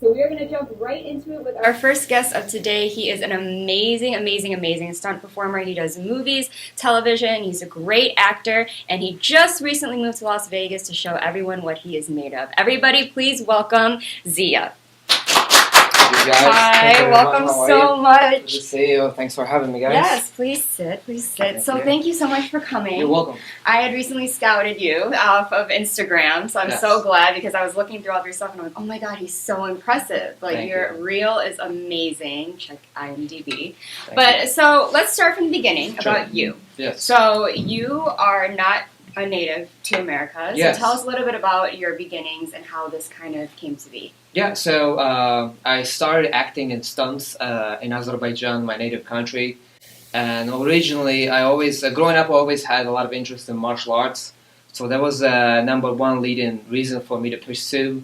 So we are going to jump right into it with our first guest of today. He is an amazing, amazing, amazing stunt performer. He does movies, television, he's a great actor, and he just recently moved to Las Vegas to show everyone what he is made of. Everybody, please welcome Ziya. Hey guys. Hi, welcome so much. Good to see you. Thanks for having me, guys. Yes, please sit, please sit. Thank you so much for coming. You're welcome. I had recently scouted you off of Instagram, so I'm so glad because I was looking through all of your stuff and I'm like, oh my god, he's so impressive. Like your reel is amazing. Check IMDb. So let's start from the beginning about you. Yes. So you are not a native to America. So tell us a little bit about your beginnings and how this kind of came to be. Yeah, so I started acting in stunts in Azerbaijan, my native country. And originally, growing up, I always had a lot of interest in martial arts. So that was #1 leading reason for me to pursue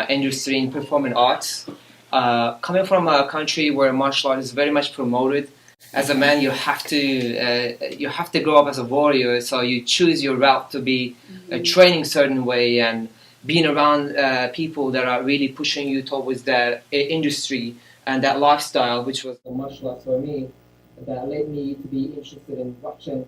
industry in performing arts. Coming from a country where martial art is very much promoted, as a man, you have to grow up as a warrior. So you choose your route to be training a certain way and being around people that are really pushing you towards that industry and that lifestyle, which was the martial arts for me, that led me to be interested in watching,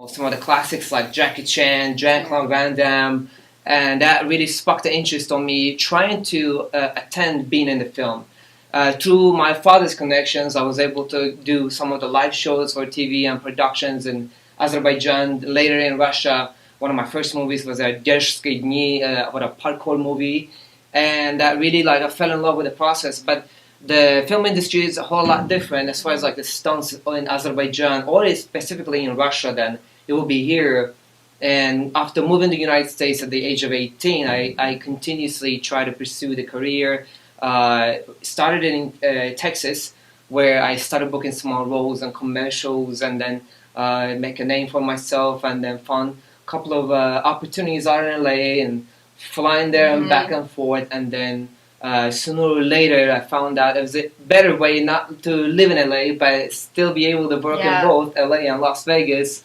some of the classics like Jackie Chan, Jean-Claude Van Damme, and that really sparked the interest on me trying to attend being in the film. Through my father's connections, I was able to do some of the live shows for TV and productions in Azerbaijan, later in Russia. One of my first movies was a Dershsky Dni, what a parkour movie, and that really I fell in love with the process. But the film industry is a whole lot different as far as the stunts in Azerbaijan or specifically in Russia than it will be here. And after moving to the United States at the age of 18, I continuously try to pursue the career. Started in Texas, where I started booking small roles and commercials, and then make a name for myself, and then found couple of opportunities out in LA and flying there and back and forth, and then sooner or later I found out it was a better way not to live in LA but still be able to work in both LA and Las Vegas.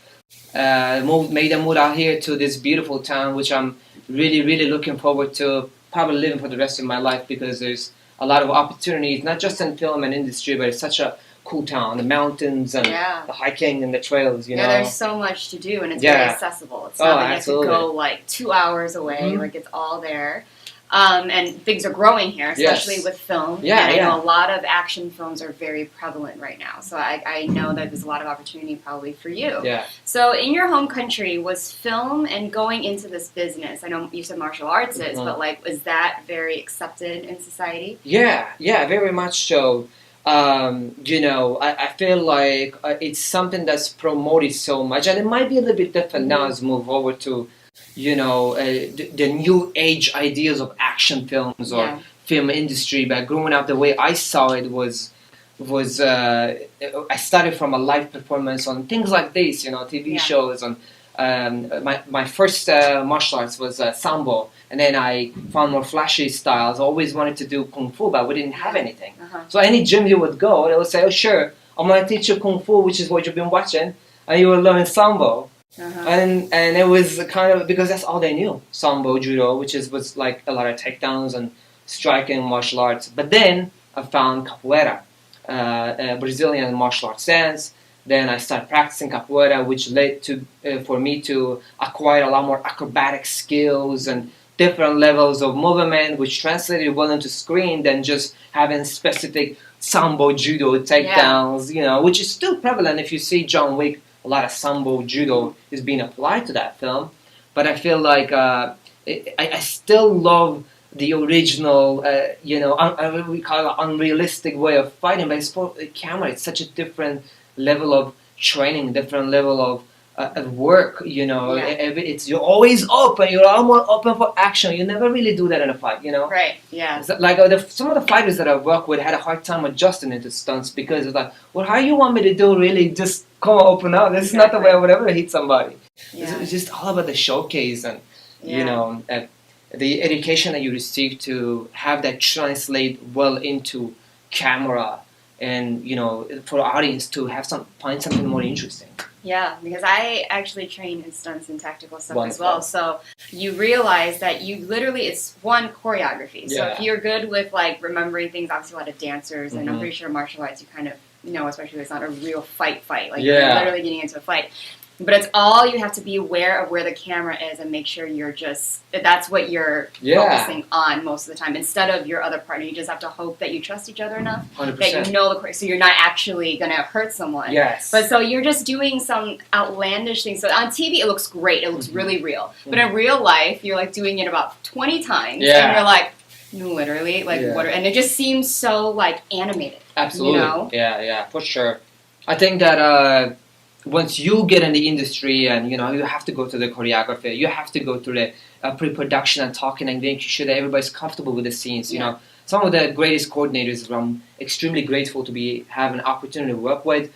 Made a move out here to this beautiful town, which I'm really looking forward to probably living for the rest of my life, because there's a lot of opportunities, not just in film and industry, but it's such a cool town, the mountains and the hiking and the trails, Yeah, there's so much to do, and it's very accessible. It's not like you have to go 2 hours away, it's all there. And things are growing here, especially with film. And I know a lot of action films are very prevalent right now, so I know that there's a lot of opportunity probably for you. So in your home country, was film and going into this business, I know you said martial arts is, but is that very accepted in society? Yeah, very much so. I feel like it's something that's promoted so much, and it might be a little bit different now as we move over to, the new age ideas of action films or film industry. But growing up, the way I saw it was I started from a live performance on things like this, TV shows. On my first martial arts was sambo. And then I found more flashy styles. I always wanted to do kung fu, but we didn't have anything. So any gym you would go, they would say, oh sure, I'm going to teach you kung fu, which is what you've been watching, and you will learn sambo. And it was kind of, because that's all they knew, sambo, judo, which was like a lot of takedowns and striking martial arts. But then I found capoeira, Brazilian martial arts dance. Then I started practicing capoeira, which led to for me to acquire a lot more acrobatic skills and different levels of movement, which translated well into screen than just having specific sambo judo takedowns, which is still prevalent. If you see John Wick, a lot of sambo judo is being applied to that film. But I feel like I still love the original, we call it unrealistic way of fighting. But for the camera, it's such a different level of training, different level of work, you're always open, you're almost open for action. You never really do that in a fight, Right, yeah. So, some of the fighters that I work with had a hard time adjusting into stunts, because it's like, well, how you want me to do really just come open up? This is not the way I would ever hit somebody. It's just all about the showcase and, the education that you receive to have that translate well into camera and for the audience to find something more interesting. Yeah, because I actually train in stunts and tactical stuff as well. So you realize that it's one choreography. So if you're good with like remembering things, obviously a lot of dancers, and I'm pretty sure martial arts you kind of especially if it's not a real fight. Like you're literally getting into a fight. But it's all you have to be aware of where the camera is and make sure that's what you're focusing on most of the time. Instead of your other partner, you just have to hope that you trust each other enough 100%. that you know so you're not actually going to hurt someone. Yes. But so you're just doing some outlandish things. So on TV, it looks great. It looks really real. But in real life, you're like doing it about 20 times. And you're like, literally, like what? And it just seems so like animated. Absolutely. Yeah, for sure. I think that once you get in the industry and you have to go to the choreography, you have to go through the pre-production and talking and making sure that everybody's comfortable with the scenes. Some of the greatest coordinators I'm extremely grateful to have an opportunity to work with.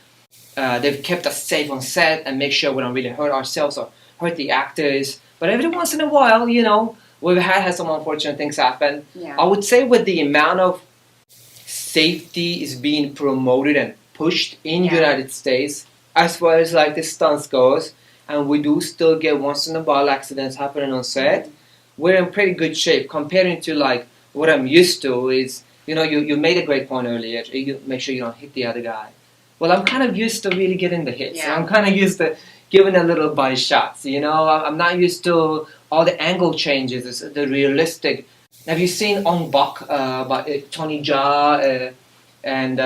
They've kept us safe on set and make sure we don't really hurt ourselves or hurt the actors. But every once in a while, we've had some unfortunate things happen. I would say with the amount of safety is being promoted and pushed in the United States, as far as like the stunts goes, and we do still get once in a while accidents happening on set, we're in pretty good shape comparing to like what I'm used to is, you made a great point earlier, you make sure you don't hit the other guy. Well, I'm kind of used to really getting the hits. I'm kind of used to giving a little body shots, I'm not used to all the angle changes, the realistic. Have you seen Ong Bak by Tony Jaa? And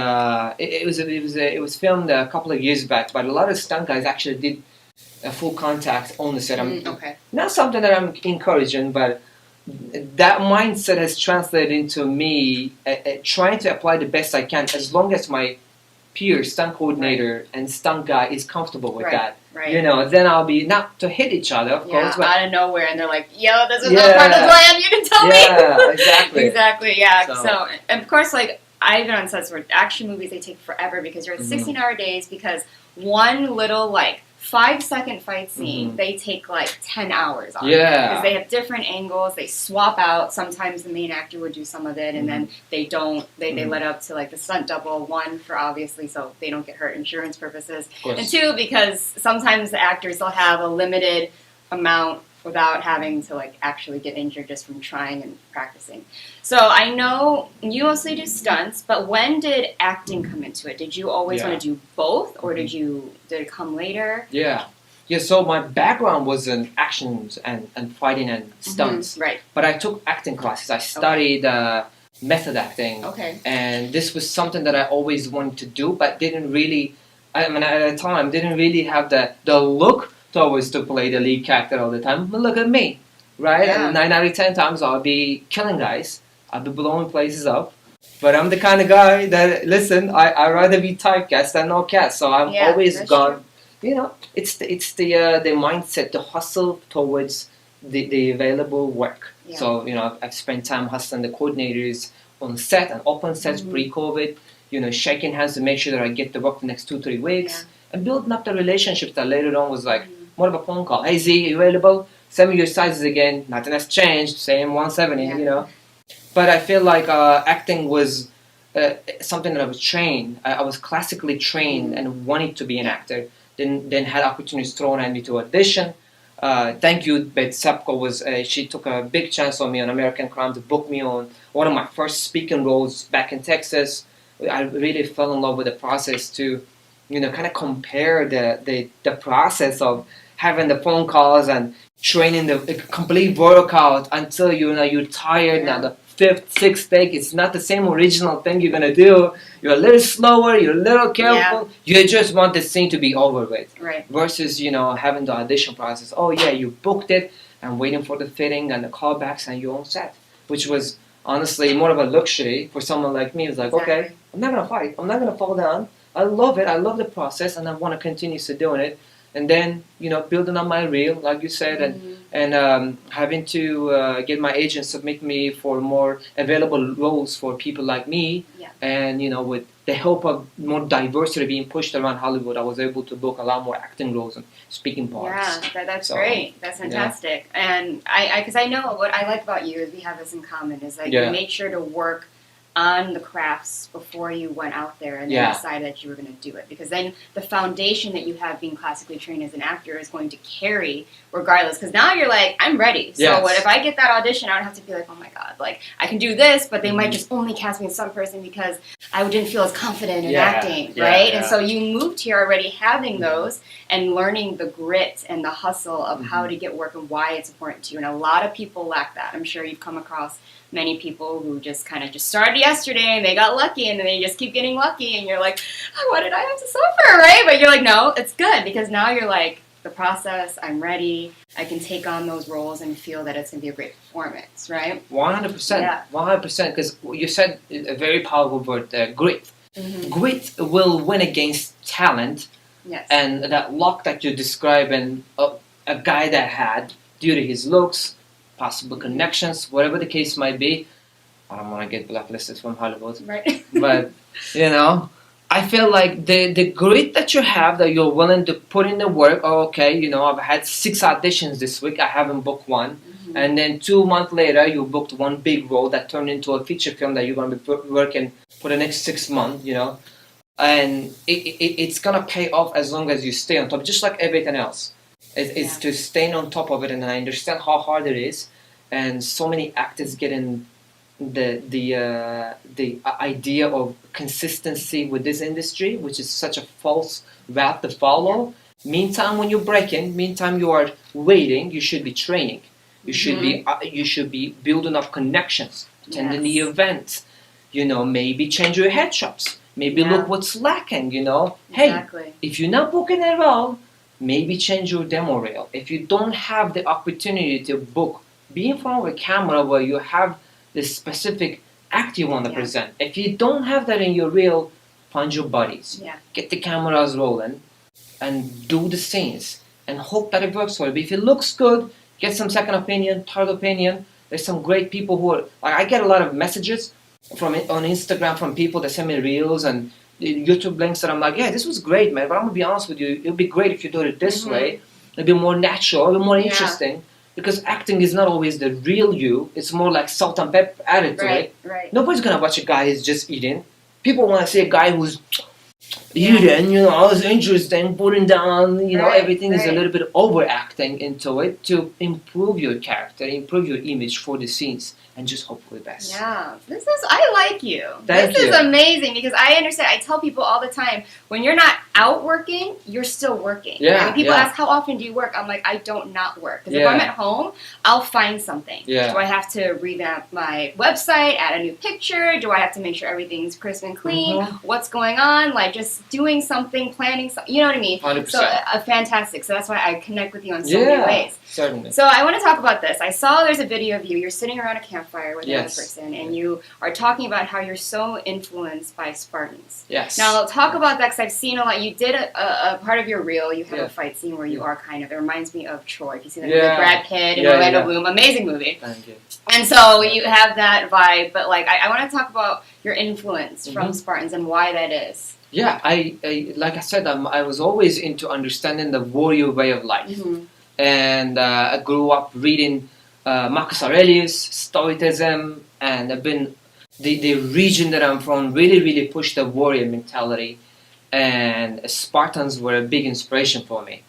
it was filmed a couple of years back, but a lot of stunt guys actually did full contact on the set. Not something that I'm encouraging, but that mindset has translated into me trying to apply the best I can, as long as my peer stunt coordinator and stunt guy is comfortable with that. Then I'll be not to hit each other, of course. But out of nowhere, and they're like, "Yo, this is not part of the plan. You can tell me." Yeah, exactly. Exactly. Yeah. So, and of course, like. I've been on sets where action movies, they take forever because you're at 16-hour days because one little, like, 5-second fight scene, they take, like, 10 hours on. Because they have different angles, they swap out. Sometimes the main actor would do some of it, and then they don't, they let up to, like, the stunt double. One, for obviously, so they don't get hurt insurance purposes. And two, because sometimes the actors, they'll have a limited amount without having to like actually get injured just from trying and practicing. So I know you mostly do stunts, but when did acting come into it? Did you always want to do both, or did it come later? Yeah, so my background was in actions and fighting and stunts. Right. But I took acting classes. I studied method acting. And this was something that I always wanted to do, but didn't really, at the time, didn't really have the look always to play the lead character all the time. But look at me, right? Yeah. And 9 out of 10 times I'll be killing guys. I'll be blowing places up. But I'm the kind of guy that, listen, I'd rather be typecast than no cast. So I've always gone, it's the mindset, the hustle towards the available work. Yeah. So, I've spent time hustling the coordinators on set and open sets pre-COVID, shaking hands to make sure that I get the work the next 2-3 weeks. And building up the relationships that later on was like more of a phone call. Hey Z, you available? Send me your sizes again. Nothing has changed. Same 170, But I feel like acting was something that I was trained. I was classically trained and wanted to be an actor. Then had opportunities thrown at me to audition. Thank you, Beth Sapko she took a big chance on me on American Crime to book me on one of my first speaking roles back in Texas. I really fell in love with the process to kind of compare the process of having the phone calls and training the complete workout until you're tired. Now the 5th, 6th take, it's not the same original thing you're gonna do. You're a little slower, you're a little careful. You just want the scene to be over with. Right. Versus having the audition process. Oh yeah, you booked it and waiting for the fitting and the callbacks and your own set, which was honestly more of a luxury for someone like me. It's like, okay, I'm not gonna fight. I'm not gonna fall down. I love it. I love the process, and I want to continue to doing it. And then, building on my reel, like you said, and having to get my agent submit me for more available roles for people like me. Yeah. And, with the help of more diversity being pushed around Hollywood, I was able to book a lot more acting roles and speaking parts. Yeah, that's great. That's fantastic. Yeah. And because I know what I like about you is we have this in common, is that you make sure to work on the crafts before you went out there and then decided that you were going to do it? Because then the foundation that you have being classically trained as an actor is going to carry regardless. Because now you're like, I'm ready. So what if I get that audition, I don't have to be like, oh my God, like I can do this, but they might just only cast me as some person because I didn't feel as confident in acting, right? And so you moved here already having those and learning the grit and the hustle of how to get work and why it's important to you. And a lot of people lack that. I'm sure you've come across many people who just kind of just started yesterday and they got lucky and then they just keep getting lucky and you're like, oh, what did I have to suffer, right? But you're like, no, it's good because now you're like, the process, I'm ready, I can take on those roles and feel that it's going to be a great performance, right? 100%, 100%, because you said a very powerful word there, grit. Grit will win against talent, and that luck that you're describing, a guy that had, due to his looks, possible connections, whatever the case might be. I don't want to get blacklisted from Hollywood, right? But, you know, I feel like the grit that you have, that you're willing to put in the work, okay, you know, I've had 6 auditions this week, I haven't booked one. And then 2 months later, you booked one big role that turned into a feature film that you're going to be working for the next 6 months, you know. And it's going to pay off as long as you stay on top, just like everything else. It's to stay on top of it, and I understand how hard it is. And so many actors get in the idea of consistency with this industry, which is such a false path to follow. Meantime, when you're breaking, meantime you are waiting, you should be training. You should be building up connections, attending the events. You know, maybe change your headshots. Maybe look what's lacking. You know, hey, if you're not booking at all, maybe change your demo reel. If you don't have the opportunity to book, be in front of a camera where you have the specific act you want to present. If you don't have that in your reel, find your buddies. Get the cameras rolling and do the scenes and hope that it works for you. But if it looks good, get some second opinion, third opinion. There's some great people who are, like, I get a lot of messages on Instagram from people that send me reels and YouTube links that I'm like, yeah, this was great, man, but I'm going to be honest with you, it would be great if you do it this way. It'd be more natural, it'd be more interesting. Because acting is not always the real you. It's more like salt and pepper added to it. Nobody's going to watch a guy who's just eating. People want to see a guy who's eating, you know, it's interesting, putting down, you know, everything is a little bit overacting into it to improve your character, improve your image for the scenes, and just hope for the best. Yeah, I like you. This is amazing because I understand. I tell people all the time, when you're not out working, you're still working. Yeah, when people ask, how often do you work? I'm like, I don't not work. Because if I'm at home, I'll find something. Do I have to revamp my website, add a new picture? Do I have to make sure everything's crisp and clean? What's going on? Like, just doing something, planning something. You know what I mean? 100%. So, fantastic. So that's why I connect with you in so many ways. Certainly. So I want to talk about this. I saw there's a video of you. You're sitting around a campfire with another person, and you are talking about how you're so influenced by Spartans. Now, I'll talk about that because I've seen a lot. You did a part of your reel. You have a fight scene where you are kind of, it reminds me of Troy. If you see that movie, Brad Pitt and Orlando Bloom. Amazing movie. Thank you. And so you have that vibe, but like I want to talk about your influence from Spartans and why that is. Yeah, I like I said, I was always into understanding the warrior way of life. And I grew up reading Marcus Aurelius, Stoicism, and I've been the region that I'm from really pushed the warrior mentality, and Spartans were a big inspiration for me.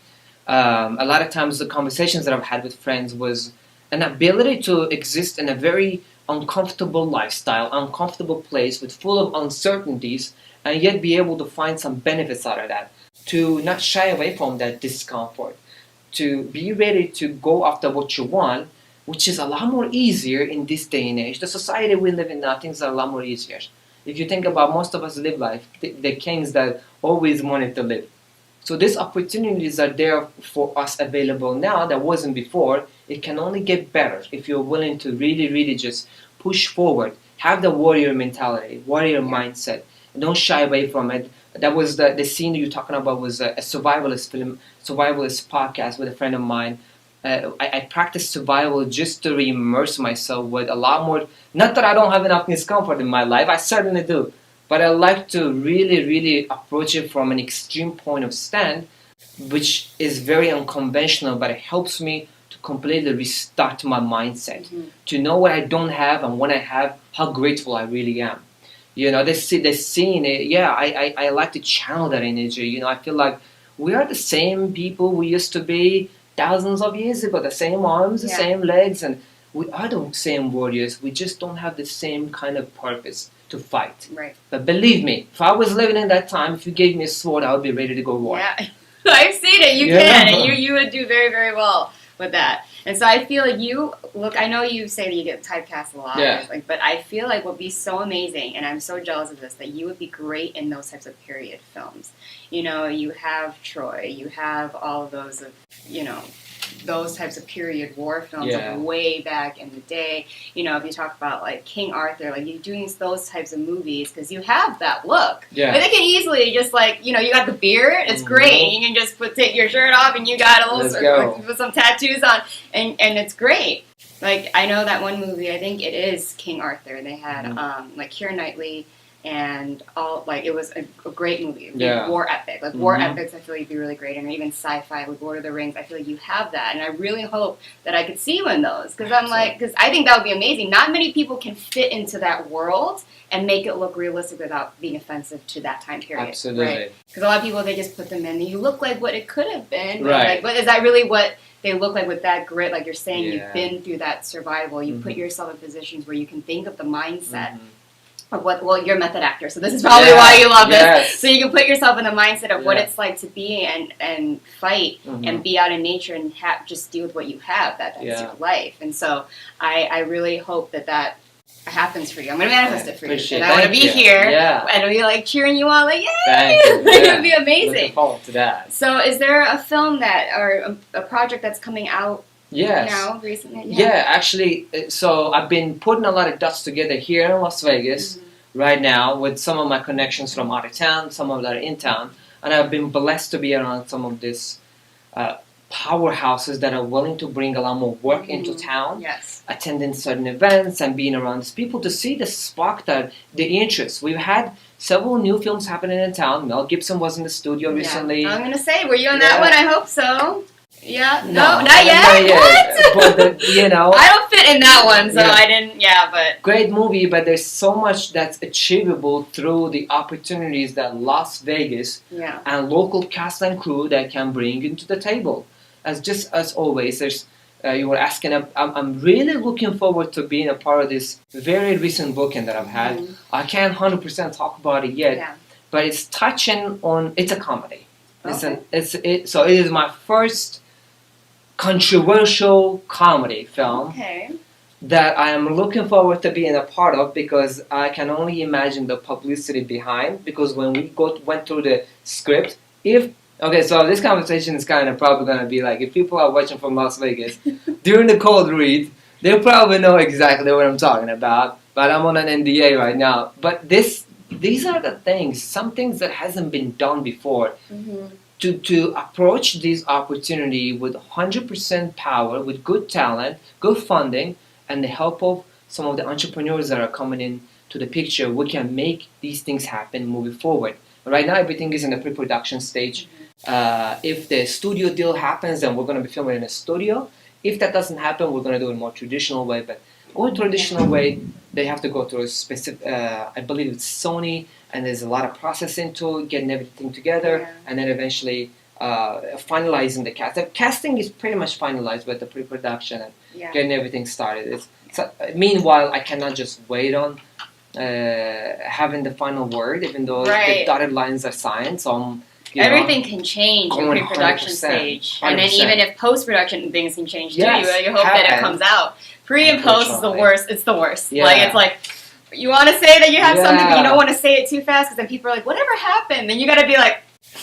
A lot of times the conversations that I've had with friends was an ability to exist in a very uncomfortable lifestyle, uncomfortable place with full of uncertainties, and yet be able to find some benefits out of that, to not shy away from that discomfort, to be ready to go after what you want, which is a lot more easier in this day and age. The society we live in now, things are a lot more easier. If you think about most of us live life, the kings that always wanted to live. So these opportunities are there for us available now that wasn't before. It can only get better if you're willing to really just push forward, have the warrior mentality, warrior mindset, and don't shy away from it. That was the scene you're talking about was a survivalist film, survivalist podcast with a friend of mine. I practice survival just to re-immerse myself with a lot more, not that I don't have enough discomfort in my life, I certainly do, but I like to really approach it from an extreme point of stand, which is very unconventional, but it helps me to completely restart my mindset, to know what I don't have and when I have, how grateful I really am. You know, they see, they're seeing it. Yeah, I like to channel that energy. You know, I feel like we are the same people we used to be thousands of years ago. The same arms, the same legs, and we are the same warriors. We just don't have the same kind of purpose to fight. Right. But believe me, if I was living in that time, if you gave me a sword, I would be ready to go war. Yeah, I've seen it. You can, and you would do very, very well with that. And so I feel like you look. I know you say that you get typecast a lot. Yeah. Like, but I feel like what would be so amazing, and I'm so jealous of this, that you would be great in those types of period films. You know, you have Troy, you have all of those of, you know, those types of period war films like way back in the day. You know, if you talk about like King Arthur, like you're doing those types of movies because you have that look. Yeah. But they can easily just like, you know, you got the beard, it's great. You can just take your shirt off and you got a little put some tattoos on and it's great. Like I know that one movie, I think it is King Arthur. They had like Keira Knightley and all, like, it was a great movie. War epic. Like, war epics, I feel like you'd be really great in. Or even sci-fi with Lord of the Rings. I feel like you have that. And I really hope that I could see you in those. Because I'm like, because I think that would be amazing. Not many people can fit into that world and make it look realistic without being offensive to that time period. Absolutely. Right? Because a lot of people, they just put them in. And you look like what it could have been. Right. Like, but is that really what they look like with that grit? Like you're saying, you've been through that survival. You put yourself in positions where you can think of the mindset. Well, you're a method actor, so this is probably why you love this. So you can put yourself in the mindset of what it's like to be and fight and be out in nature and just deal with what you have. That's your life. And so I really hope that happens for you. I'm going to manifest it for you. And I want to be here and I'll be like cheering you on, like, yay! It would be amazing. Looking forward to that. So is there a film or a project that's coming out now, recently? Yeah, actually, so I've been putting a lot of dots together here in Las Vegas right now with some of my connections from out of town, some of that are in town, and I've been blessed to be around some of these powerhouses that are willing to bring a lot more work into town, attending certain events and being around these people to see the spark, that the interest. We've had several new films happening in town. Mel Gibson was in the studio recently. I'm going to say, were you on that one? I hope so. Yeah, no, not yet. What? But you know, I don't fit in that one, so I didn't. Yeah, but great movie. But there's so much that's achievable through the opportunities that Las Vegas and local cast and crew that can bring into the table. As always, there's you were asking. I'm really looking forward to being a part of this very recent booking that I've had. I can't 100% talk about it yet, but it's touching on. It's a comedy. So it is my first controversial comedy film that I am looking forward to being a part of, because I can only imagine the publicity behind. Because when we went through the script, so this conversation is kind of probably going to be like, if people are watching from Las Vegas during the cold read, they'll probably know exactly what I'm talking about. But I'm on an NDA right now. But these are the things, some things that hasn't been done before. To approach this opportunity with 100% power, with good talent, good funding, and the help of some of the entrepreneurs that are coming in to the picture, we can make these things happen moving forward. Right now, everything is in the pre-production stage. If the studio deal happens, then we're going to be filming in a studio. If that doesn't happen, we're going to do it in a more traditional way. But going traditional way, they have to go through a specific, I believe it's Sony, and there's a lot of processing to getting everything together, and then eventually finalizing the cast. The casting is pretty much finalized with the pre-production and getting everything started. Meanwhile, I cannot just wait on having the final word, even though the dotted lines are signed. So everything can change in pre-production stage. 100%. And then even if post-production things can change too, you hope that it comes out. Pre and post is the worst. It's the worst. It's like, you want to say that you have something, but you don't want to say it too fast, because then people are like, whatever happened? Then you got to be like,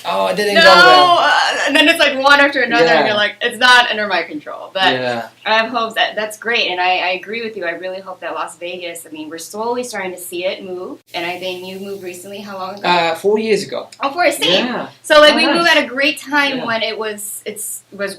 oh, it didn't go well. And then it's like one after another, and you're like, it's not under my control. But I have hopes that's great, and I agree with you. I really hope that Las Vegas, I mean, we're slowly starting to see it move, and I think you moved recently. How long ago? 4 years ago. Oh, 4 years. So like we moved at a great time when it was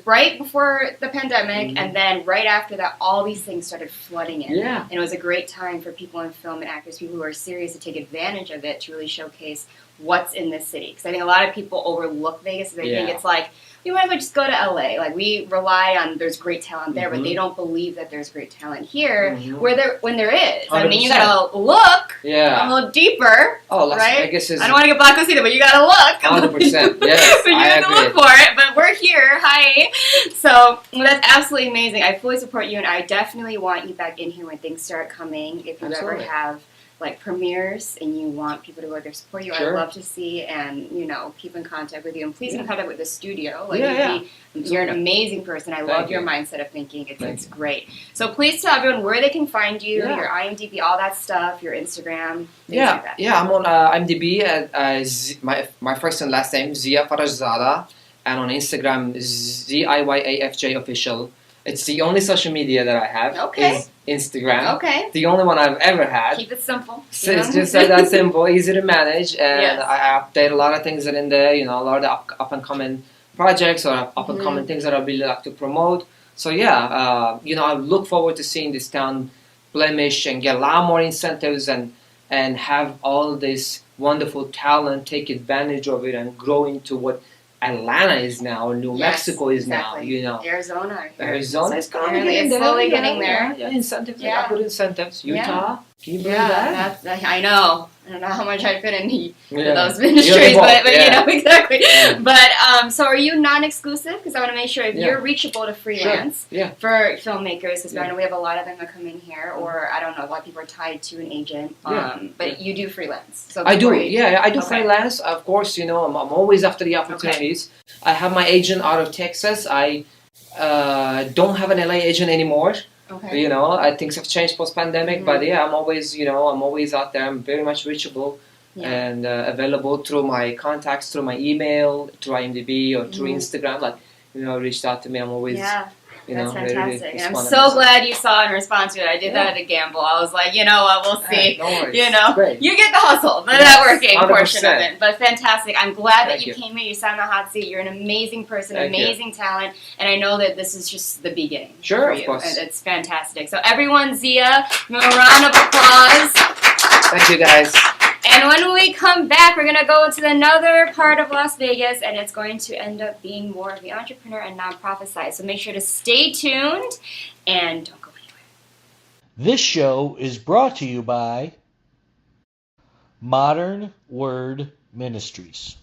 right before the pandemic, and then right after that, all these things started flooding in. And it was a great time for people in film and actors, people who are serious, to take advantage of it, to really showcase what's in this city. Because I think a lot of people overlook Vegas. They think it's like, you might as well just go to LA. Like, we rely on there's great talent there, but they don't believe that there's great talent here when there is. 100%. I mean, you gotta look a little deeper. Oh, right? I guess I don't want to get blacklisted either, but you gotta look. 100%. Yes, so you have to look for it. But we're here. Hi. So that's absolutely amazing. I fully support you, and I definitely want you back in here when things start coming. If you ever have like premieres and you want people to go there support you, I'd love to see and keep in contact with you, and please be in contact with the studio. Like you're an amazing person. I love your mindset of thinking. It's great. So please tell everyone where they can find you, your IMDb, all that stuff, your Instagram. Like that. I'm on IMDb at my first and last name Ziya Farajzada, and on Instagram ZIYAFJ official. It's the only social media that I have. Is Instagram. The only one I've ever had. Keep it simple. So it's just that simple, easy to manage, and I update a lot of things that are in there. A lot of the up and coming projects or up and coming things that I really like to promote. So I look forward to seeing this town blemish and get a lot more incentives and have all this wonderful talent take advantage of it and grow into what Atlanta is now, or New Mexico is now, Arizona is slowly getting there. Incentives, good incentives. Utah, can you believe that? I know. I don't know how much I fit in those ministries, but exactly. Yeah. But so are you non-exclusive? Because I want to make sure if you're reachable to freelance for filmmakers, because I know we have a lot of them that come in here, or I don't know, a lot of people are tied to an agent. But you do freelance. So I do. I do freelance. Of course, I'm always after the opportunities. I have my agent out of Texas. I don't have an LA agent anymore. Things have changed post-pandemic, but I'm always, I'm always out there. I'm very much reachable and available through my contacts, through my email, through IMDb, or through Instagram. Reached out to me. I'm always, that's fantastic. And I'm so glad you saw and responded to it. I did that at a gamble. I was like, what, we'll see. No worries. You get the hustle, the networking 100%. Portion of it. But fantastic. I'm glad that you came here. You sat in the hot seat. You're an amazing person, amazing talent, and I know that this is just the beginning. Sure, for you. Of course. And it's fantastic. So everyone, Ziya, a round of applause. Thank you, guys. And when we come back, we're going to go to another part of Las Vegas, and it's going to end up being more of the entrepreneur and nonprofit side. So make sure to stay tuned and don't go anywhere. This show is brought to you by Modern Word Ministries.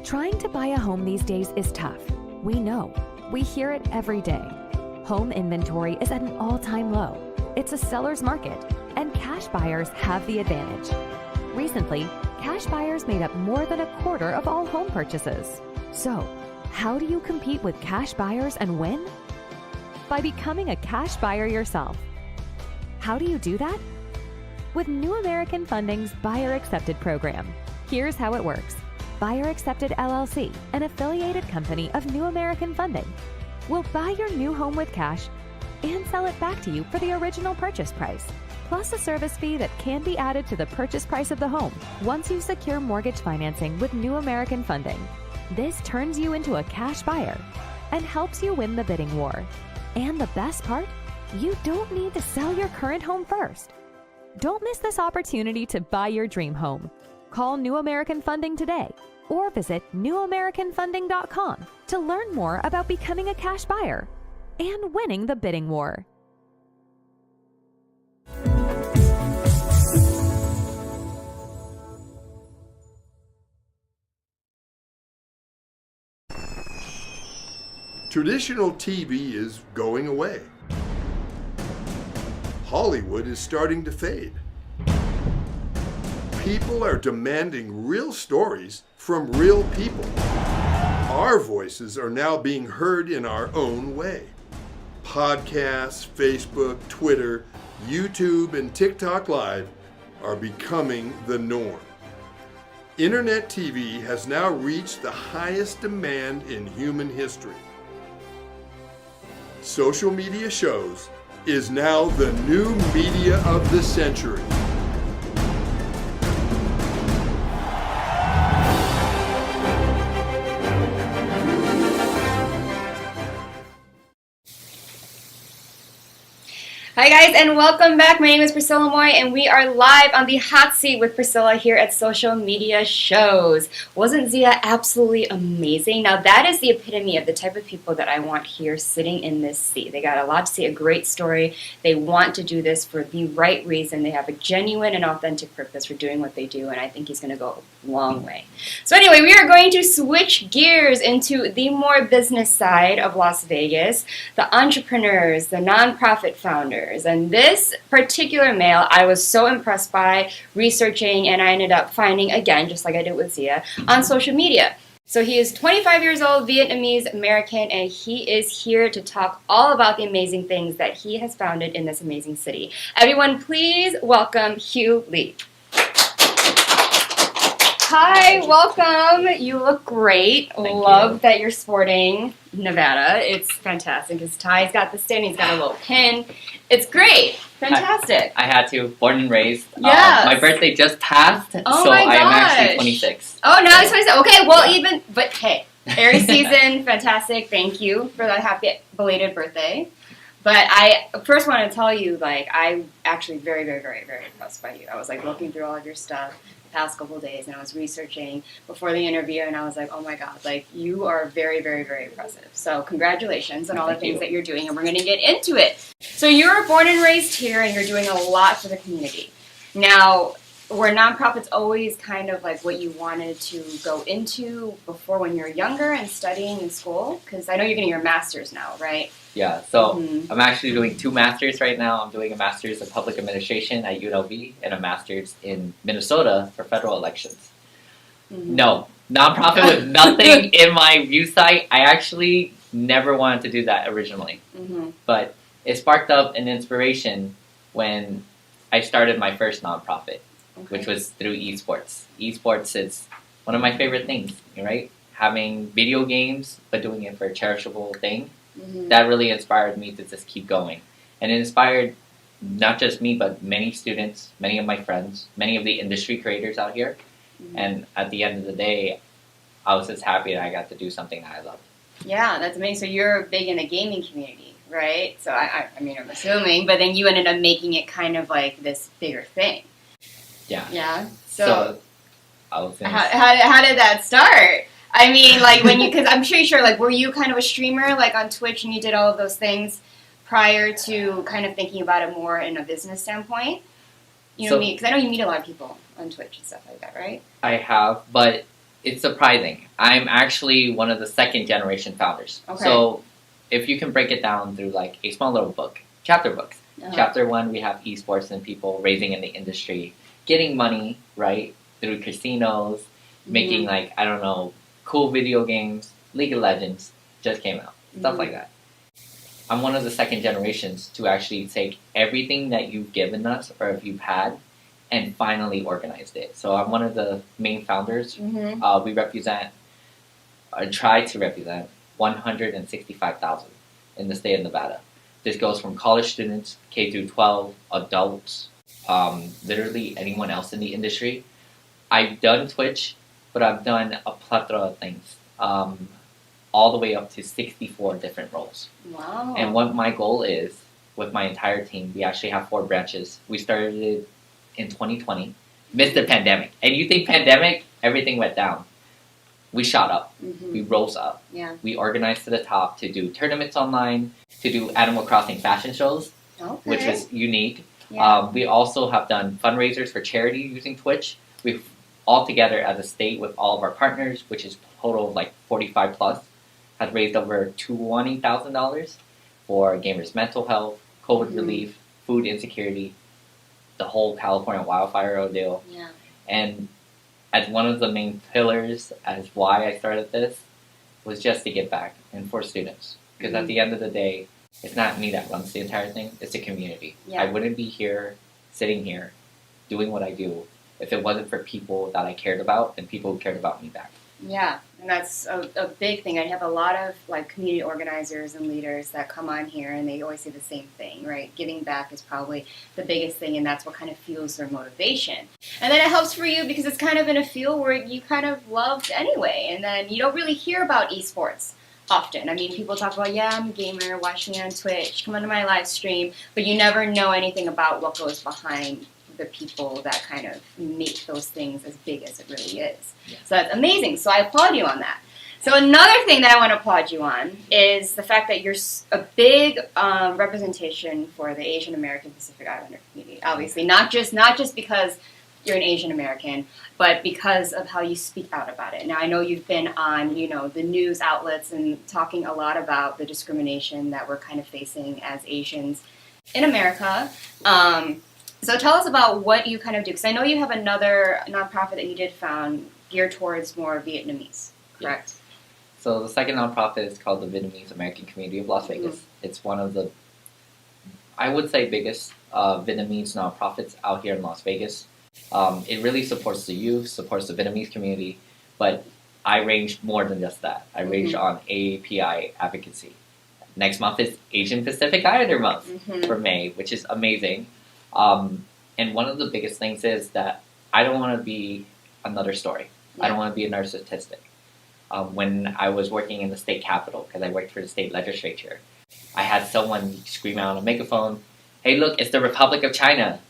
Trying to buy a home these days is tough. We know. We hear it every day. Home inventory is at an all-time low. It's a seller's market, and cash buyers have the advantage. Recently, cash buyers made up more than a quarter of all home purchases. So, how do you compete with cash buyers and win? By becoming a cash buyer yourself. How do you do that? With New American Funding's Buyer Accepted program. Here's how it works. Buyer Accepted LLC, an affiliated company of New American Funding, will buy your new home with cash and sell it back to you for the original purchase price, plus a service fee that can be added to the purchase price of the home once you secure mortgage financing with New American Funding. This turns you into a cash buyer and helps you win the bidding war. And the best part? You don't need to sell your current home first. Don't miss this opportunity to buy your dream home. Call New American Funding today or visit newamericanfunding.com to learn more about becoming a cash buyer and winning the bidding war. Traditional TV is going away. Hollywood is starting to fade. People are demanding real stories from real people. Our voices are now being heard in our own way. Podcasts, Facebook, Twitter, YouTube, and TikTok Live are becoming the norm. Internet TV has now reached the highest demand in human history. Social media shows is now the new media of the century. Hi guys, and welcome back. My name is Priscilla Moy, and we are live on the hot seat with Priscilla here at Social Media Shows. Wasn't Ziya absolutely amazing? Now that is the epitome of the type of people that I want here sitting in this seat. They got a lot to say, a great story. They want to do this for the right reason. They have a genuine and authentic purpose for doing what they do, and I think he's going to go a long way. So anyway, we are going to switch gears into the more business side of Las Vegas, the entrepreneurs, the nonprofit founders. And this particular male I was so impressed by researching, and I ended up finding, again, just like I did with Ziya, on social media. So he is 25 years old, Vietnamese American, and he is here to talk all about the amazing things that he has founded in this amazing city. Everyone, please welcome Hieu Lee. Hi, welcome. You look great. Love that you're sporting Nevada. It's fantastic. His tie's got the stain. He's got a little pin. It's great. Fantastic. I had to. Born and raised. Yes. My birthday just passed, so I am actually 26. Oh, now he's 26. Okay, well, but hey, Aries season, fantastic. Thank you for that happy belated birthday. But I first want to tell you, I'm actually very, very, very, very impressed by you. I was, looking through all of your stuff past couple of days, and I was researching before the interview, and I was like, oh my god, you are very, very, very impressive. So congratulations on all the things that you're doing, and we're going to get into it. So you were born and raised here, and you're doing a lot for the community. Now, were nonprofits always kind of what you wanted to go into before when you were younger and studying in school? Because I know you're getting your master's now, right? Yeah, so I'm actually doing 2 masters right now. I'm doing a master's in public administration at UNLV and a master's in Minnesota for federal elections. No, nonprofit was nothing in my view site. I actually never wanted to do that originally. But it sparked up an inspiration when I started my first nonprofit, which was through esports. Esports is one of my favorite things, right? Having video games, but doing it for a charitable thing. That really inspired me to just keep going. And it inspired not just me, but many students, many of my friends, many of the industry creators out here. And at the end of the day, I was just happy that I got to do something that I loved. Yeah, that's amazing. So you're big in the gaming community, right? So I'm assuming, but then you ended up making it kind of like this bigger thing. Yeah. Yeah. So I was how did that start? I mean, because I'm pretty sure, were you kind of a streamer, on Twitch, and you did all of those things prior to kind of thinking about it more in a business standpoint? You know what I mean? Because I know you meet a lot of people on Twitch and stuff like that, right? I have, but it's surprising. I'm actually one of the second generation founders. Okay. So if you can break it down through a small little book, chapter books. Chapter 1, we have esports and people raising in the industry, getting money, right, through casinos, making cool video games. League of Legends just came out, stuff like that. I'm one of the second generations to actually take everything that you've given us or if you've had and finally organized it. So I'm one of the main founders. We represent, or try to represent, 165,000 in the state of Nevada. This goes from college students, K through 12, adults, literally anyone else in the industry. I've done Twitch, but I've done a plethora of things, all the way up to 64 different roles. Wow. And what my goal is, with my entire team, we actually have 4 branches. We started it in 2020, missed the pandemic. And you think pandemic, everything went down. We shot up. We rose up. Yeah. We organized to the top to do tournaments online, to do Animal Crossing fashion shows, which was unique. Yeah. We also have done fundraisers for charity using Twitch. We've all together as a state with all of our partners, which is a total of 45 plus, has raised over $20,000 for gamers' mental health, COVID relief, food insecurity, the whole California wildfire ordeal. Yeah. And as one of the main pillars as why I started this was just to give back and for students. Because at the end of the day, it's not me that runs the entire thing, it's the community. Yeah. I wouldn't be here, sitting here, doing what I do if it wasn't for people that I cared about and people who cared about me back. Yeah, and that's a big thing. I have a lot of community organizers and leaders that come on here, and they always say the same thing, right? Giving back is probably the biggest thing, and that's what kind of fuels their motivation. And then it helps for you because it's kind of in a field where you kind of loved anyway, and then you don't really hear about esports often. I mean, people talk about, yeah, I'm a gamer, watch me on Twitch, come onto my live stream, but you never know anything about what goes behind the people that kind of make those things as big as it really is. Yeah. So that's amazing. So I applaud you on that. So another thing that I want to applaud you on is the fact that you're a big representation for the Asian American Pacific Islander community. Obviously, not just because you're an Asian American, but because of how you speak out about it. Now, I know you've been on, the news outlets and talking a lot about the discrimination that we're kind of facing as Asians in America. So tell us about what you kind of do, because I know you have another nonprofit that you did found geared towards more Vietnamese, correct? Yeah. So the second nonprofit is called the Vietnamese American Community of Las Vegas. Mm-hmm. It's one of the, I would say, biggest Vietnamese nonprofits out here in Las Vegas. It really supports the youth, supports the Vietnamese community, but I range more than just that. I range on AAPI advocacy. Next month is Asian Pacific Islander Month for May, which is amazing. And one of the biggest things is that I don't want to be another story. Yeah. I don't want to be another statistic. When I was working in the state capitol, because I worked for the state legislature, I had someone scream out on a megaphone, "Hey, look, it's the Republic of China."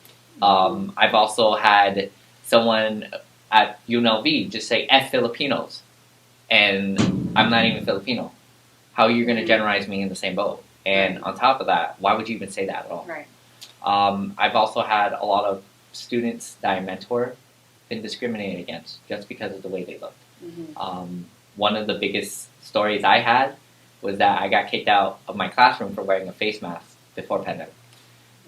I've also had someone at UNLV just say F Filipinos, and I'm not even Filipino. How are you going to generalize me in the same boat? And on top of that, why would you even say that at all? Right. I've also had a lot of students that I mentor been discriminated against just because of the way they looked. One of the biggest stories I had was that I got kicked out of my classroom for wearing a face mask before pandemic.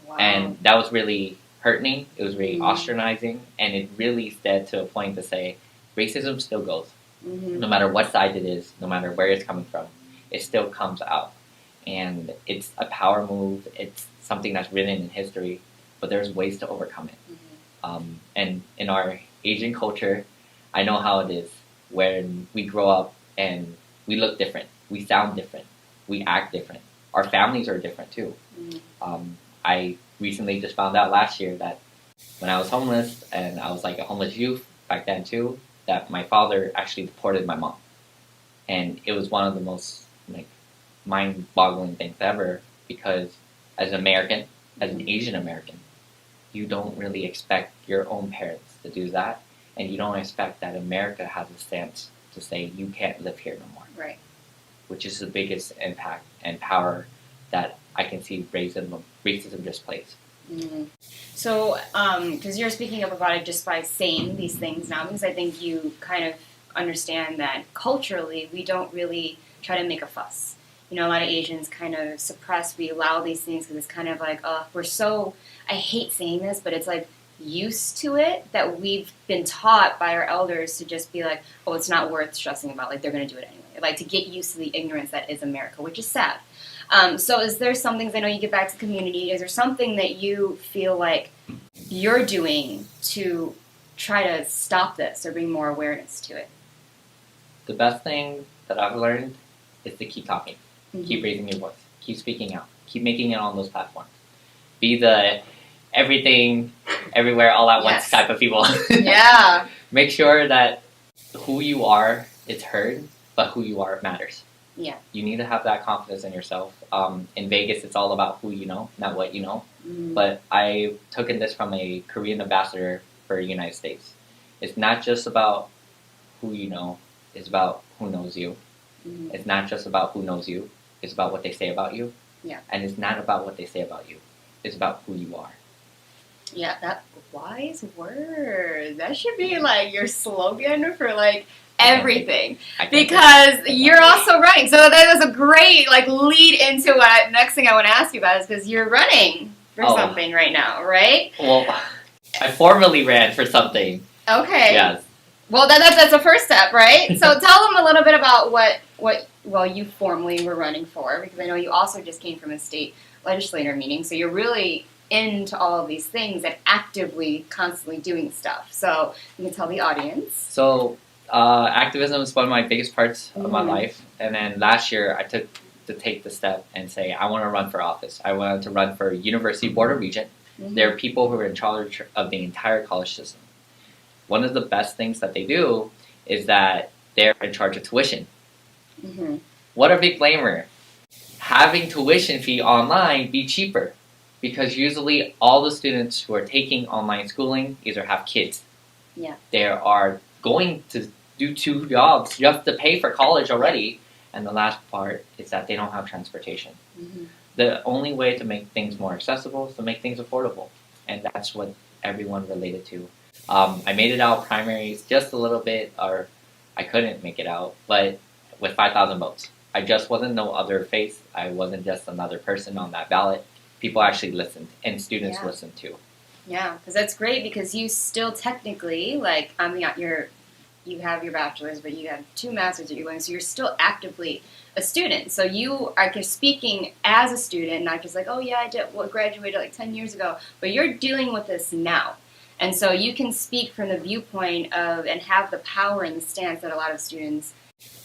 Wow. And that was really hurt me. It was really ostracizing, and it really led to a point to say racism still goes. No matter what side it is, no matter where it's coming from, it still comes out. And it's a power move. It's something that's written in history, but there's ways to overcome it. And in our Asian culture, I know how it is when we grow up and we look different, we sound different, we act different. Our families are different too. I recently just found out last year that when I was homeless, and I was like a homeless youth back then too, that my father actually deported my mom. And it was one of the most mind-boggling things ever, because as an American, as an Asian American, you don't really expect your own parents to do that, and you don't expect that America has a stance to say you can't live here no more. Right. Which is the biggest impact and power that I can see racism just plays. So, because you're speaking up about it just by saying these things now, because I think you kind of understand that culturally we don't really try to make a fuss. A lot of Asians kind of suppress, we allow these things because it's kind of like, we're so, I hate saying this, but it's like used to it that we've been taught by our elders to just be like, oh, it's not worth stressing about, like they're going to do it anyway. Like to get used to the ignorance that is America, which is sad. So is there some things, I know you get back to the community, is there something that you feel like you're doing to try to stop this or bring more awareness to it? The best thing that I've learned is to keep talking. Keep raising your voice. Keep speaking out. Keep making it on those platforms. Be the everything, everywhere, all at once type of people. Yeah. Make sure that who you are is heard, but who you are matters. Yeah. You need to have that confidence in yourself. In Vegas, it's all about who you know, not what you know. But I took in this from a Korean ambassador for the United States. It's not just about who you know, it's about who knows you. It's not just about who knows you, it's about what they say about you. Yeah. And it's not about what they say about you, it's about who you are. Yeah, that wise word. That should be like your slogan for like everything, because you're also running. So that was a great lead into what next thing I want to ask you about, is because you're running for something right now, right? Well, I formally ran for something. Okay. Yes. Well, that's the first step, right? So tell them a little bit about what you formally were running for, because I know you also just came from a state legislator meeting, so you're really into all of these things and actively, constantly doing stuff. So you can tell the audience. So activism is one of my biggest parts of my life, and then last year I took to take the step and say I want to run for office. I wanted to run for University Board of Regent. There are people who are in charge of the entire college system. One of the best things that they do is that they're in charge of tuition. What a big blamer. Having tuition fee online be cheaper, because usually all the students who are taking online schooling either have kids. Yeah. They are going to do 2 jobs just to pay for college already, and the last part is that they don't have transportation. Mm-hmm. The only way to make things more accessible is to make things affordable, and that's what everyone related to. I made it out primaries just a little bit, or I couldn't make it out, but with 5,000 votes. I just wasn't no other face. I wasn't just another person on that ballot. People actually listened, and students listened too. Yeah, because that's great, because you still technically, like, you have your bachelor's, but you have 2 masters that you're doing, so you're still actively a student. So you are just speaking as a student, not just like, oh yeah, I graduated like 10 years ago, but you're dealing with this now. And so you can speak from the viewpoint of, and have the power and the stance that a lot of students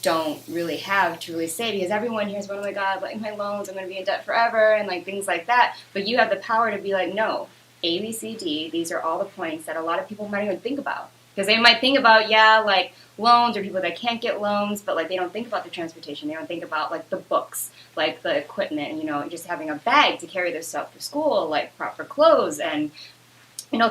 don't really have to really say, because everyone hears, oh my God, like my loans, I'm going to be in debt forever, and like things like that. But you have the power to be like, no, A, B, C, D, these are all the points that a lot of people might even think about. Because they might think about, like loans or people that can't get loans, but like they don't think about the transportation. They don't think about like the books, like the equipment, just having a bag to carry their stuff to school, like proper clothes and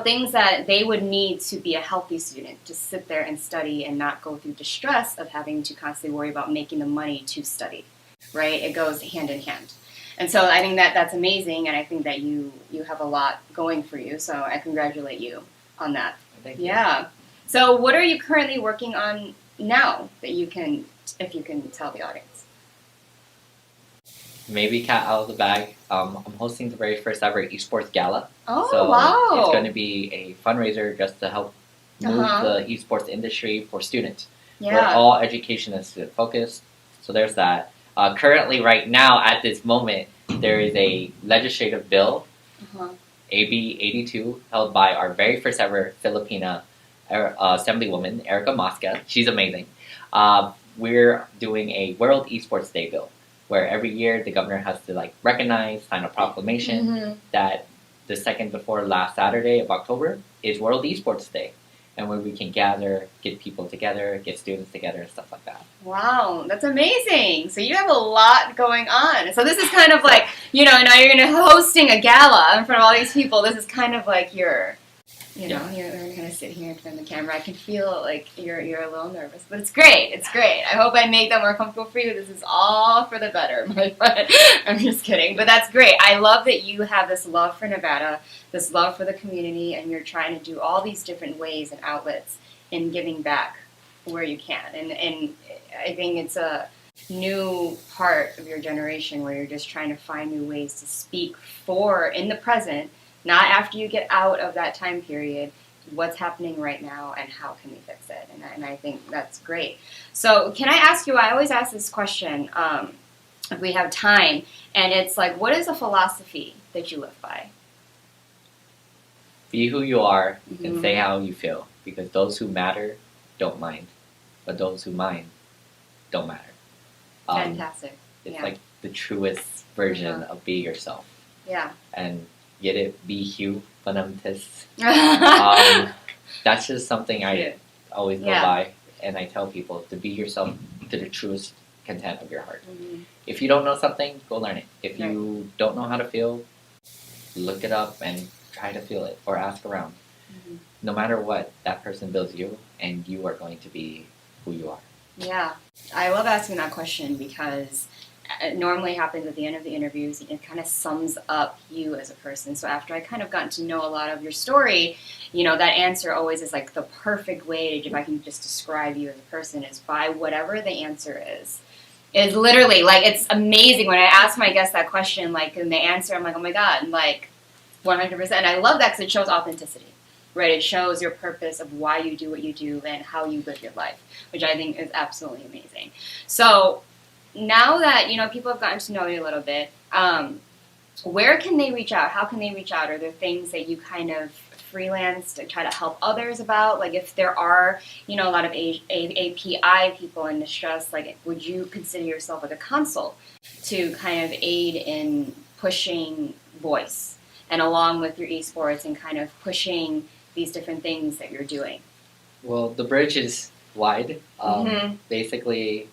things that they would need to be a healthy student, to sit there and study and not go through distress of having to constantly worry about making the money to study, right? It goes hand in hand. And so I think that that's amazing, and I think that you have a lot going for you, so I congratulate you on that. Thank you. Yeah. So what are you currently working on now that you can, if you can tell the audience? Maybe cat out of the bag. I'm hosting the very first ever Esports Gala. Oh, so wow. It's going to be a fundraiser just to help move the esports industry for students. Yeah. We're all education and student focused. So there's that. Currently, right now, at this moment, there is a legislative bill, AB 82, held by our very first ever Filipina Assemblywoman, Erica Mosca. She's amazing. We're doing a World Esports Day bill, where every year the governor has to recognize, sign a proclamation that the second before last Saturday of October is World Esports Day, and where we can gather, get people together, get students together, and stuff like that. Wow, that's amazing. So you have a lot going on. So this is kind of like, now you're going to hosting a gala in front of all these people. This is kind of like your... you're going to kind of sit here in front of the camera. I can feel like you're a little nervous, but it's great. It's great. I hope I make that more comfortable for you. This is all for the better, my friend. I'm just kidding, but that's great. I love that you have this love for Nevada, this love for the community, and you're trying to do all these different ways and outlets in giving back where you can. And I think it's a new part of your generation where you're just trying to find new ways to speak for in the present, not after you get out of that time period, what's happening right now and how can we fix it. And I think that's great. So can I ask you, I always ask this question if we have time, and it's like, what is a philosophy that you live by? Be who you are and say how you feel, because those who matter don't mind, but those who mind don't matter. Fantastic. It's like the truest version of be yourself. Yeah. And get it? Be Hieu, that's just something I always go by, and I tell people to be yourself to the truest content of your heart. If you don't know something, go learn it. If you don't know how to feel, look it up and try to feel it, or ask around. No matter what, that person builds you, and you are going to be who you are. Yeah, I love asking that question because it normally happens at the end of the interviews. It kind of sums up you as a person. So after I kind of gotten to know a lot of your story, that answer always is like the perfect way to, if I can just describe you as a person, is by whatever the answer is. It's literally, it's amazing when I ask my guests that question, and the answer, I'm like, oh my God, 100%. And I love that because it shows authenticity, right? It shows your purpose of why you do what you do and how you live your life, which I think is absolutely amazing. So now that, people have gotten to know you a little bit, where can they reach out? How can they reach out? Are there things that you kind of freelance to try to help others about? If there are, a lot of API people in distress, would you consider yourself a consult to kind of aid in pushing voice and along with your esports and kind of pushing these different things that you're doing? Well, the bridge is wide. Basically,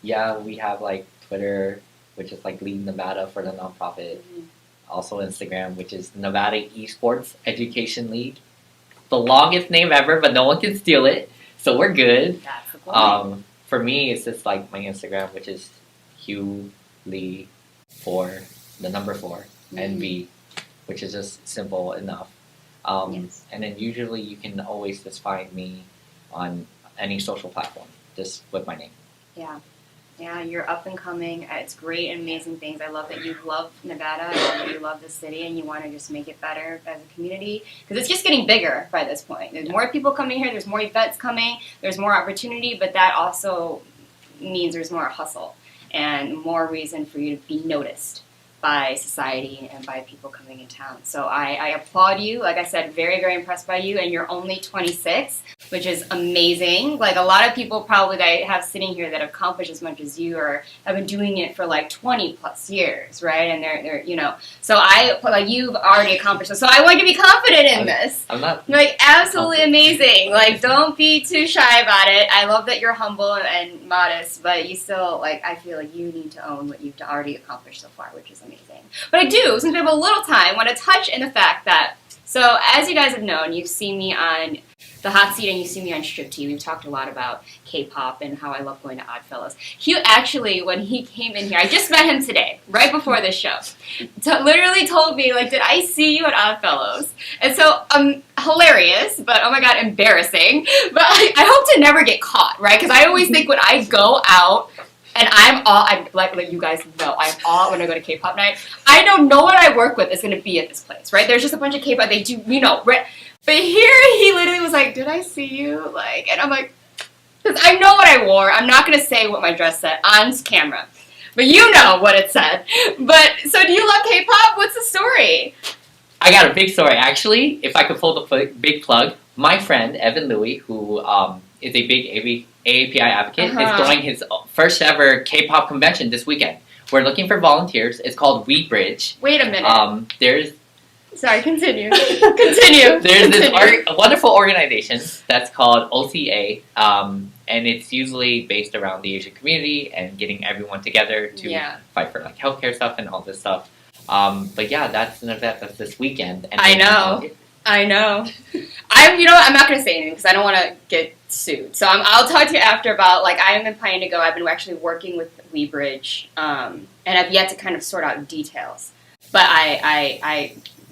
we have Twitter, which is like Lead Nevada for the nonprofit. Also Instagram, which is Nevada Esports Education League. The longest name ever, but no one can steal it, so we're good. That's the point. For me, it's just like my Instagram, which is Hieu Lee 4, the number 4, NV, which is just simple enough. Yes. And then usually you can always just find me on any social platform, just with my name. Yeah. Yeah, you're up and coming. It's great and amazing things. I love that you love Nevada. I love that you love the city and you want to just make it better as a community. Because it's just getting bigger by this point. There's more people coming here. There's more events coming. There's more opportunity. But that also means there's more hustle and more reason for you to be noticed by society and by people coming in town. So I applaud you. Like I said, very, very impressed by you. And you're only 26, which is amazing. Like a lot of people probably that I have sitting here that have accomplished as much as you or have been doing it for like 20 plus years, right? And they're you know, so you've already accomplished this. So I want you to be confident in this. I'm not. Like absolutely amazing. Like don't be too shy about it. I love that you're humble and modest, but you still I feel like you need to own what you've already accomplished so far, which is amazing. But I do, since we have a little time, want to touch in the fact that, so as you guys have known, you've seen me on The Hot Seat and you've seen me on Strip Tea. We've talked a lot about K-pop and how I love going to Oddfellows. Hieu actually, when he came in here, I just met him today, right before this show, literally told me, did I see you at Oddfellows? And so, hilarious, but oh my god, embarrassing. But I hope to never get caught, right? Because I always think when I go out, and I'm like you guys know, I'm all when I go to K-pop night. I don't know what I work with is going to be at this place, right? There's just a bunch of K-pop. They do, but here he literally was like, "Did I see you?" And I'm like, because I know what I wore. I'm not going to say what my dress said on camera, but you know what it said. But so, do you love K-pop? What's the story? I got a big story actually. If I could pull the big plug, my friend Evan Louie, who is a big AAPI advocate, is throwing his first ever K-pop convention this weekend. We're looking for volunteers. It's called We Bridge. Wait a minute. Sorry, continue. There's this wonderful organization that's called OCA, and it's usually based around the Asian community and getting everyone together to fight for healthcare stuff and all this stuff. But yeah, that's an event that's this weekend. And I know. I'm not going to say anything because I don't want to get sued. So I'll talk to you after about, I am planning to go. I've been actually working with WeBridge, and I've yet to kind of sort out details. But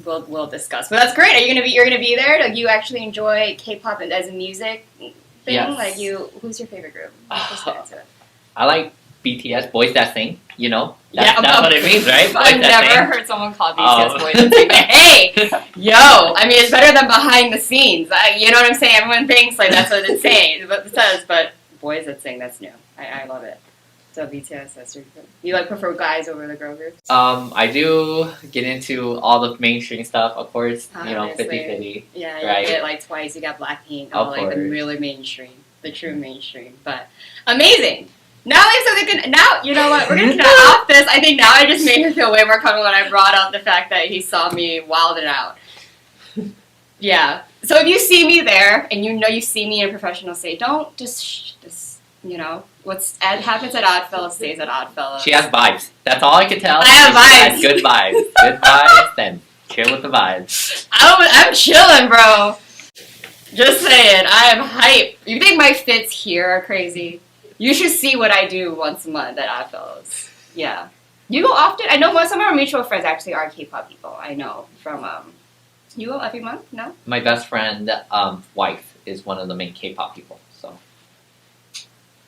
we'll discuss. But that's great. You're gonna be there? Do you actually enjoy K-pop as a music thing? Yes. Who's your favorite group? I like BTS, Boys That Sing. That's what it means, right? I've never heard someone call BTS Boys That Sing. But hey, it's better than behind the scenes. You know what I'm saying? Everyone thinks that's what it's saying, what it says. But Boys That Sing, that's new. I love it. So BTS, that's your group. You prefer guys over the girl groups? I do get into all the mainstream stuff, of course. 50-50. Yeah, you get twice. You got Blackpink, the really mainstream, the true mainstream. But amazing. Now now you know what, we're gonna get off this. I think now I just made him feel way more comfortable when I brought up the fact that he saw me wilding out. Yeah. So if you see me there and you see me in a professional state, don't just what happens at Oddfellows stays at Oddfellows. She has vibes. That's all I can tell. I have vibes. Good vibes. Good vibes. Then chill with the vibes. I'm chilling, bro. Just saying. I am hype. You think my fits here are crazy? You should see what I do once a month at Oddfellows. Yeah. You go often? I know some of our mutual friends actually are K-pop people. I know from, you go every month? No? My best friend, wife is one of the main K-pop people, so.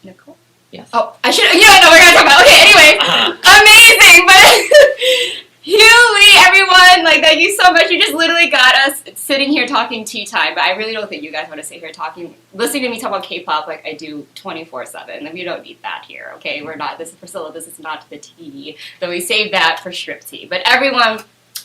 Nicole? Yes. Oh, I should, I know we're going to talk about, okay, anyway. Amazing, but Hieu Lee, everyone, thank you so much. You just literally got us sitting here talking tea time, but I really don't think you guys want to sit here listening to me talk about K-pop like I do 24/7, and we don't need that here, okay? This is Priscilla, this is not the tea, so we saved that for Strip Tea. But everyone,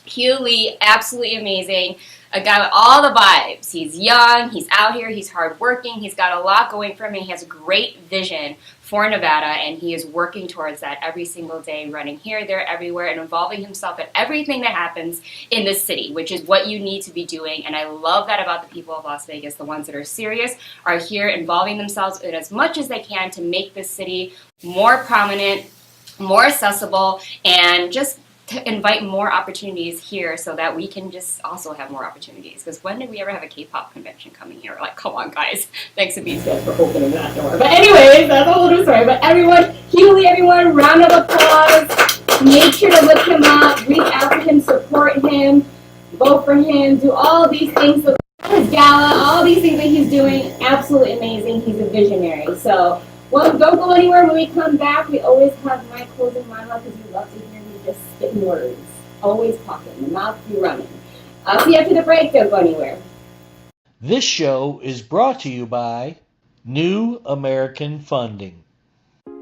Hieu Lee, absolutely amazing. A guy with all the vibes. He's young, he's out here, he's hardworking, he's got a lot going for him, and he has a great vision for Nevada, and he is working towards that every single day, running here, there, everywhere, and involving himself in everything that happens in this city, which is what you need to be doing. And I love that about the people of Las Vegas. The ones that are serious are here involving themselves in as much as they can to make this city more prominent, more accessible, and just to invite more opportunities here so that we can just also have more opportunities. Because when did we ever have a K-pop convention coming here? Like, come on, guys. Thanks to BTS for opening that door. But anyways, that's a whole other story. But everyone, Hieu, everyone, round of applause. Make sure to look him up, reach out to him, support him, vote for him, do all these things. So his gala, all these things that he's doing, absolutely amazing. He's a visionary. So, well, don't go anywhere. When we come back, we always have my closing monologue because we love to hear me just spitting words. Always talking, the mouth be running. I'll see you after the break. Don't go anywhere. This show is brought to you by New American Funding.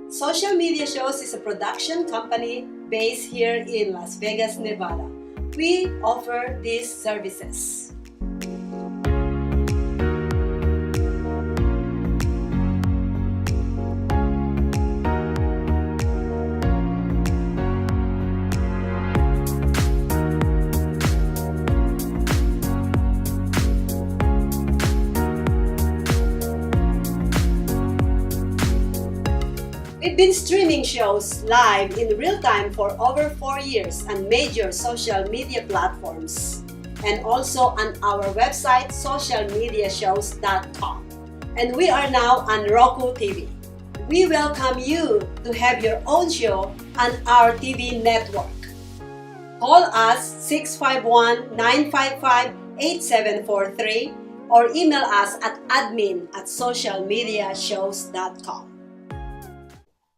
Social Media Shows is a production company based here in Las Vegas, Nevada. We offer these services. We've been streaming shows live in real time for over 4 years on major social media platforms and also on our website socialmediashows.com. And we are now on Roku TV. We welcome you to have your own show on our TV network. Call us 651-955-8743 or email us at admin@socialmediashows.com.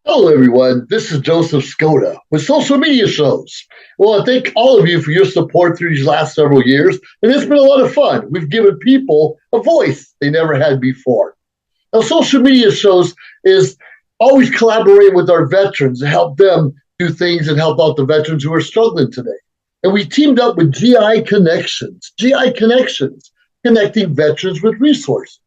Hello, everyone. This is Joseph Skoda with Social Media Shows. Well, I thank all of you for your support through these last several years, and it's been a lot of fun. We've given people a voice they never had before. Now, Social Media Shows is always collaborating with our veterans to help them do things and help out the veterans who are struggling today. And we teamed up with GI Connections, connecting veterans with resources.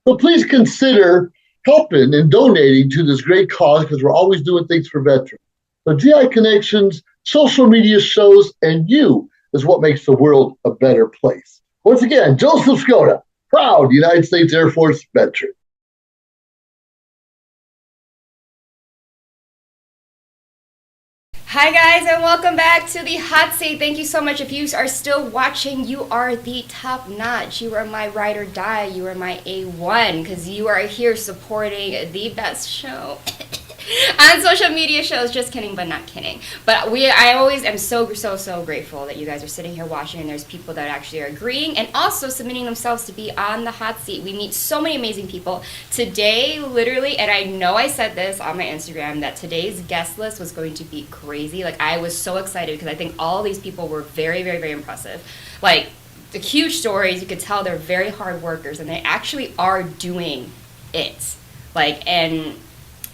So please consider helping and donating to this great cause because we're always doing things for veterans. So GI Connections, Social Media Shows, and you is what makes the world a better place. Once again, Joseph Skoda, proud United States Air Force veteran. Hi guys, and welcome back to the hot seat. Thank you so much. If you are still watching, you are the top notch. You are my ride or die. You are my A1 because you are here supporting the best show on social media shows. Just kidding, but not kidding. But I always am so grateful that you guys are sitting here watching, and there's people that actually are agreeing and also submitting themselves to be on the hot seat. We meet so many amazing people today, literally, and I know I said this on my Instagram that today's guest list was going to be crazy. Like, I was so excited because I think all these people were very impressive. Like, the huge stories, you could tell they're very hard workers, and they actually are doing it. Like, and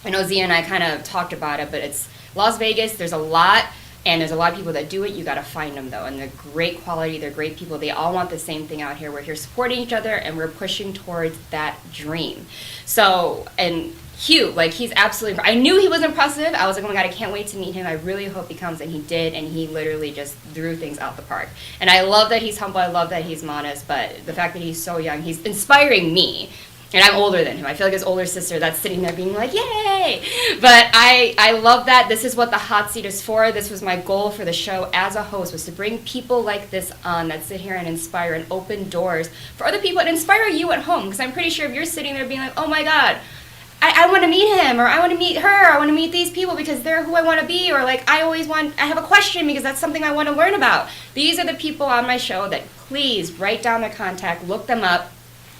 I know Ziya and I kind of talked about it, but it's Las Vegas, there's a lot, and there's a lot of people that do it. You got to find them, though, and they're great quality, they're great people. They all want the same thing out here. We're here supporting each other, and we're pushing towards that dream. So, and Hieu, like, he's absolutely, I knew he was impressive. I was like, oh my God, I can't wait to meet him. I really hope he comes, and he did, and he literally just threw things out the park. And I love that he's humble, I love that he's modest, but the fact that he's so young, he's inspiring me. And I'm older than him. I feel like his older sister that's sitting there being like, yay! But I love that. This is what the hot seat is for. This was my goal for the show as a host, was to bring people like this on that sit here and inspire and open doors for other people and inspire you at home. Because I'm pretty sure if you're sitting there being like, oh my God, I want to meet him, or I want to meet her, I want to meet these people because they're who I want to be, or like I have a question because that's something I want to learn about. These are the people on my show that please write down their contact, look them up.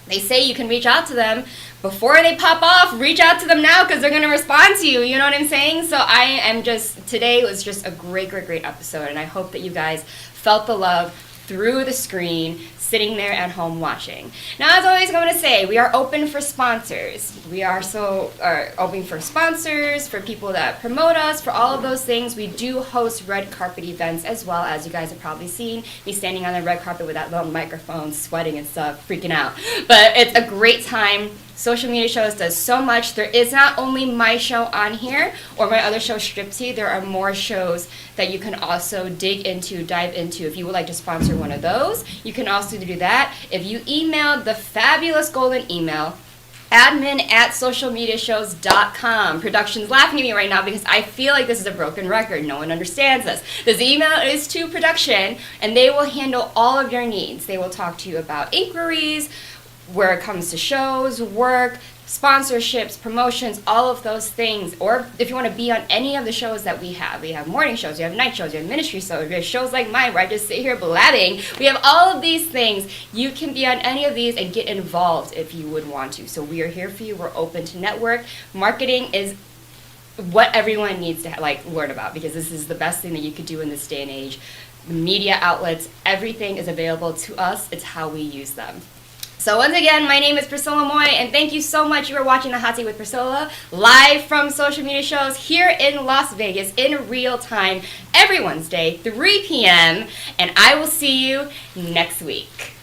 They say you can reach out to them before they pop off. Reach out to them now because they're going to respond to you. You know what I'm saying? So today was just a great episode. And I hope that you guys felt the love through the screen, sitting there at home watching. Now, as always, I'm going to say, we are open for sponsors. We are open for sponsors, for people that promote us, for all of those things. We do host red carpet events as well, as you guys have probably seen me standing on the red carpet with that little microphone, sweating and stuff, freaking out. But it's a great time. Social Media Shows does so much. There is not only my show on here or my other show, Stripsy. There are more shows that you can also dive into. If you would like to sponsor one of those, you can also do that. If you email the fabulous golden email admin@socialmediashows.com. Production's laughing at me right now because I feel like this is a broken record. No one understands this. This email is to production, and they will handle all of your needs. They will talk to you about inquiries, where it comes to shows, work, sponsorships, promotions, all of those things. Or if you want to be on any of the shows that we have morning shows, we have night shows, we have ministry shows, we have shows like mine where I just sit here blabbing. We have all of these things. You can be on any of these and get involved if you would want to. So we are here for you. We're open to network. Marketing is what everyone needs to learn about, because this is the best thing that you could do in this day and age. The media outlets, everything is available to us. It's how we use them. So once again, my name is Priscilla Moy, and thank you so much. You are watching The Hot Seat with Priscilla, live from Social Media Shows here in Las Vegas in real time every Wednesday, 3 p.m., and I will see you next week.